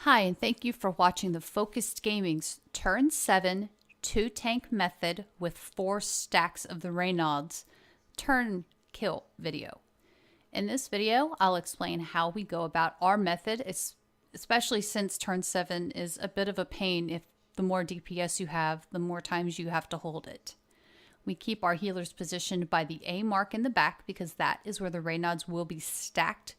Hi, and thank you for watching the Focused Gaming's Turn 7 2-tank method with 4 stacks of the Reynolds turn kill video. In this video, I'll explain how we go about our method, especially since Turn 7 is a bit of a pain. If the more DPS you have, the more times you have to hold it. We keep our healers positioned by the A mark in the back because that is where the Reynolds will be stacked.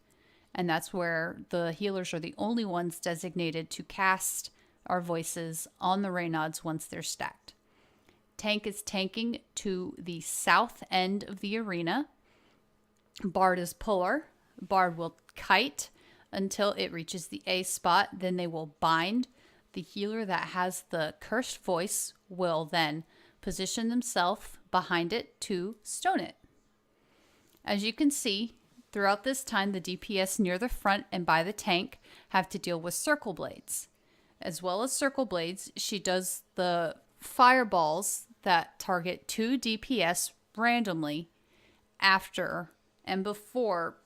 And that's where the healers are the only ones designated to cast our voices on the Reynolds once they're stacked. Tank is tanking to the south end of the arena. Bard is puller. Bard will kite until it reaches the A spot. Then they will bind. The healer that has the cursed voice will then position themselves behind it to stone it. As you can see, throughout this time, the DPS near the front and by the tank have to deal with circle blades. As well as circle blades, she does the fireballs that target 2 DPS randomly after and before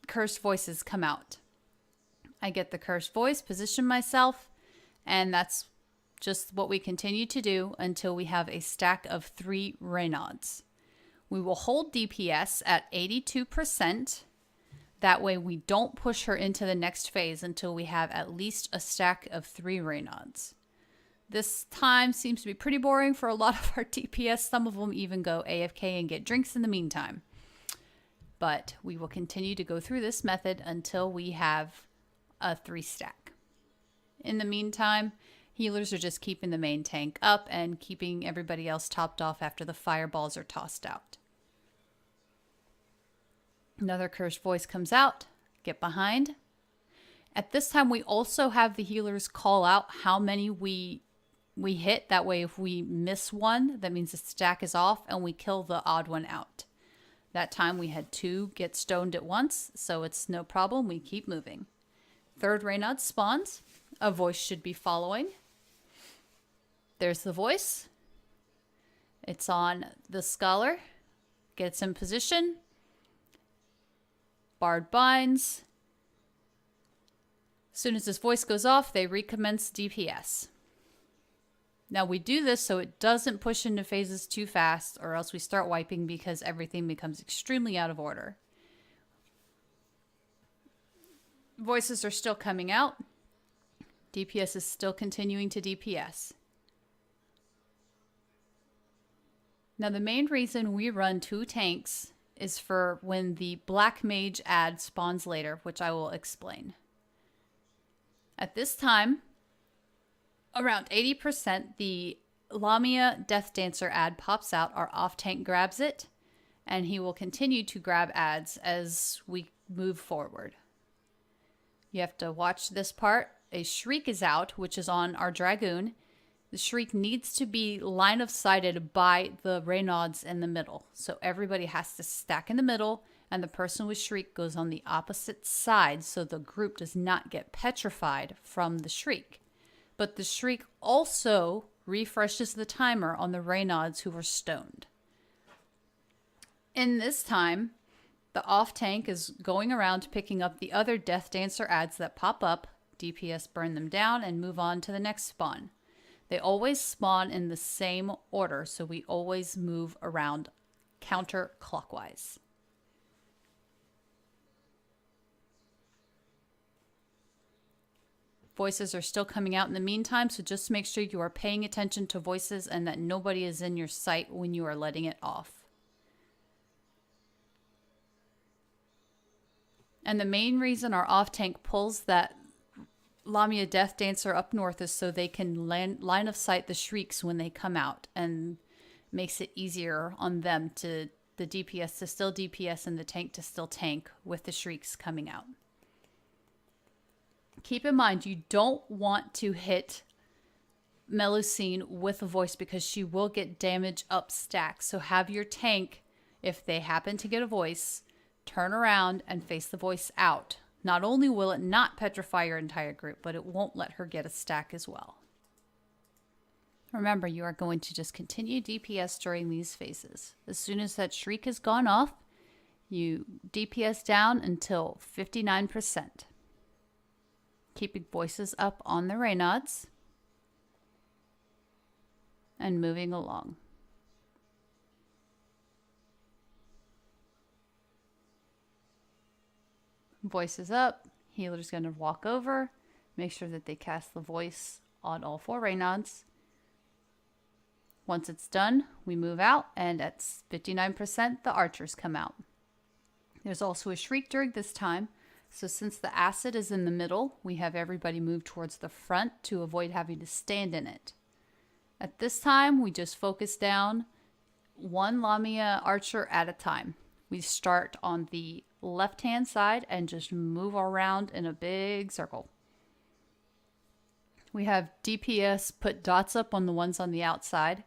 cursed voices come out. I get the cursed voice, position myself, and that's just what we continue to do until we have a stack of 3 Reynolds. We will hold DPS at 82%. That way we don't push her into the next phase until we have at least a stack of 3 Reynolds. This time seems to be pretty boring for a lot of our DPS. Some of them even go AFK and get drinks in the meantime. But we will continue to go through this method until we have a 3 stack. In the meantime, healers are just keeping the main tank up and keeping everybody else topped off after the fireballs are tossed out. Another cursed voice comes out. Get behind. At this time, we also have the healers call out how many we hit. That way, if we miss one, that means the stack is off and we kill the odd one out. That time, we had 2 get stoned at once, so it's no problem. We keep moving. Third Reynolds spawns. A voice should be following. There's the voice. It's on the scholar. Gets in position. Bard binds. As soon as this voice goes off, they recommence DPS. Now we do this so it doesn't push into phases too fast, or else we start wiping because everything becomes extremely out of order. Voices are still coming out. DPS is still continuing to DPS. Now the main reason we run 2 tanks is for when the Black Mage ad spawns later, which I will explain. At this time, around 80%, the Lamia Death Dancer ad pops out. Our off-tank grabs it, and he will continue to grab ads as we move forward. You have to watch this part. A Shriek is out, which is on our Dragoon. The Shriek needs to be line of sighted by the Reynolds in the middle. So everybody has to stack in the middle, and the person with Shriek goes on the opposite side so the group does not get petrified from the Shriek. But the Shriek also refreshes the timer on the Reynolds who were stoned. In this time, the off tank is going around picking up the other Death Dancer ads that pop up. DPS burn them down and move on to the next spawn. They always spawn in the same order, so we always move around counterclockwise. Voices are still coming out in the meantime, so just make sure you are paying attention to voices and that nobody is in your sight when you are letting it off. And the main reason our off-tank pulls that Lamia Death Dancer up north is so they can line of sight the Shrieks when they come out, and makes it easier on them to the DPS to still DPS and the tank to still tank with the Shrieks coming out. Keep in mind, you don't want to hit Melusine with a voice because she will get damage up stack. So have your tank, if they happen to get a voice, turn around and face the voice out. Not only will it not petrify your entire group, but it won't let her get a stack as well. Remember, you are going to just continue DPS during these phases. As soon as that Shriek has gone off, you DPS down until 59%. keeping voices up on the Raynaud's and moving along. Voices up, healer's going to walk over, make sure that they cast the voice on all 4 Raynaud's. Once it's done, we move out, and at 59%, the archers come out. There's also a shriek during this time, so since the acid is in the middle, we have everybody move towards the front to avoid having to stand in it. At this time, we just focus down 1 Lamia archer at a time. We start on the left-hand side and just move around in a big circle. We have DPS put dots up on the ones on the outside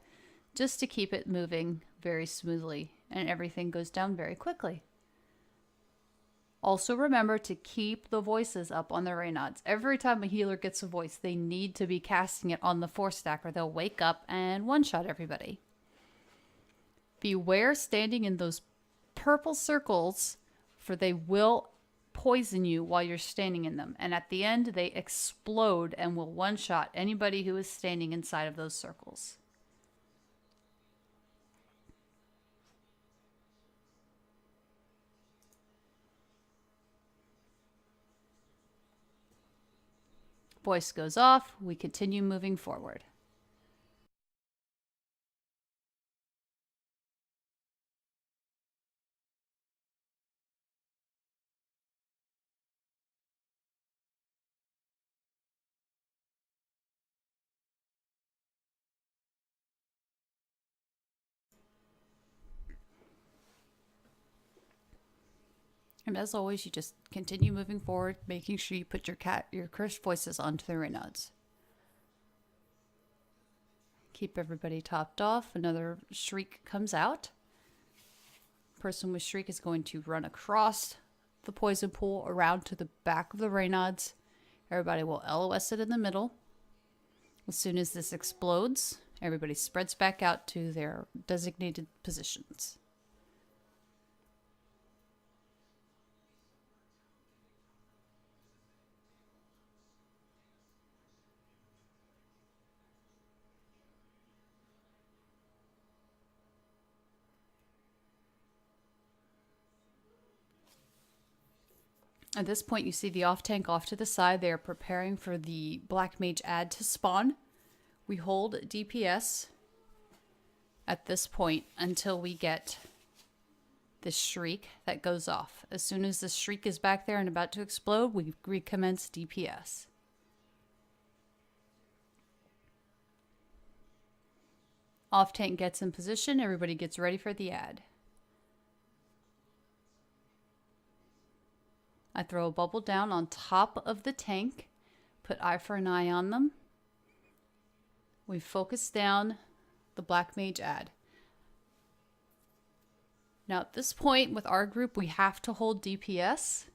just to keep it moving very smoothly, and everything goes down very quickly. Also remember to keep the voices up on the Raynaud's. Every time a healer gets a voice, they need to be casting it on the 4-stack or they'll wake up and one-shot everybody. Beware standing in those purple circles, for they will poison you while you're standing in them. And at the end, they explode and will one-shot anybody who is standing inside of those circles. Voice goes off, we continue moving forward. And as always, you just continue moving forward, making sure you put your cursed voices onto the Raynaud's. Keep everybody topped off. Another shriek comes out. Person with shriek is going to run across the poison pool around to the back of the Raynaud's. Everybody will LOS it in the middle. As soon as this explodes, everybody spreads back out to their designated positions. At this point, you see the off-tank off to the side. They are preparing for the Black Mage ad to spawn. We hold DPS at this point until we get this shriek that goes off. As soon as the shriek is back there and about to explode, we recommence DPS. Off-tank gets in position. Everybody gets ready for the ad. I throw a bubble down on top of the tank, put eye for an eye on them. We focus down the Black Mage ad. Now at this point with our group, we have to hold DPS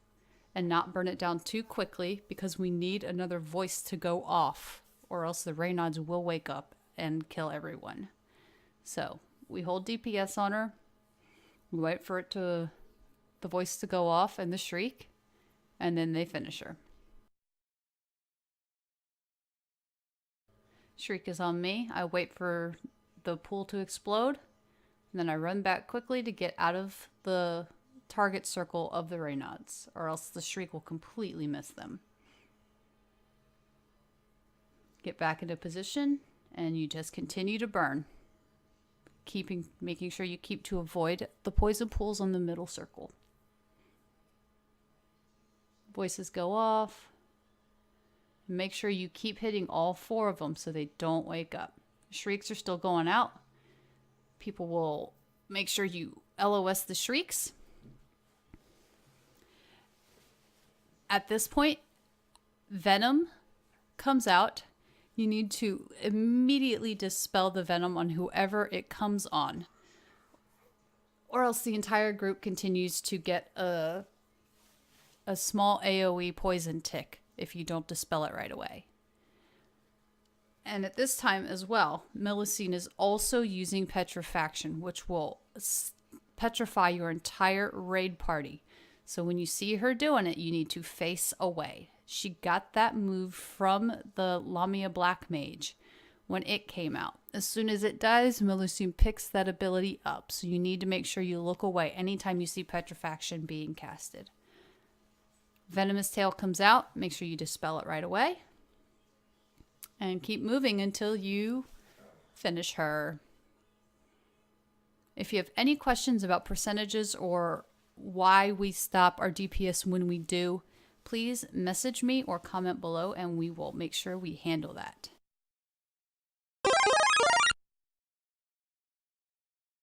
and not burn it down too quickly because we need another voice to go off, or else the Raynaud's will wake up and kill everyone. So we hold DPS on her. We wait for the voice to go off and the shriek. And then they finish her. Shriek is on me. I wait for the pool to explode. And then I run back quickly to get out of the target circle of the Raynaud's, or else the shriek will completely miss them. Get back into position, and you just continue to burn. Making sure you keep to avoid the poison pools on the middle circle. Voices go off. Make sure you keep hitting all 4 of them so they don't wake up. Shrieks are still going out. People will make sure you LOS the shrieks. At this point, venom comes out. You need to immediately dispel the venom on whoever it comes on, or else the entire group continues to get a small AoE poison tick if you don't dispel it right away. And at this time as well, Millicene is also using petrifaction, which will petrify your entire raid party. So when you see her doing it, you need to face away. She got that move from the Lamia Black Mage when it came out. As soon as it dies, Melusine picks that ability up. So you need to make sure you look away anytime you see Petrifaction being casted. Venomous Tail comes out. Make sure you dispel it right away. And keep moving until you finish her. If you have any questions about percentages or why we stop our DPS when we do, please message me or comment below and we will make sure we handle that.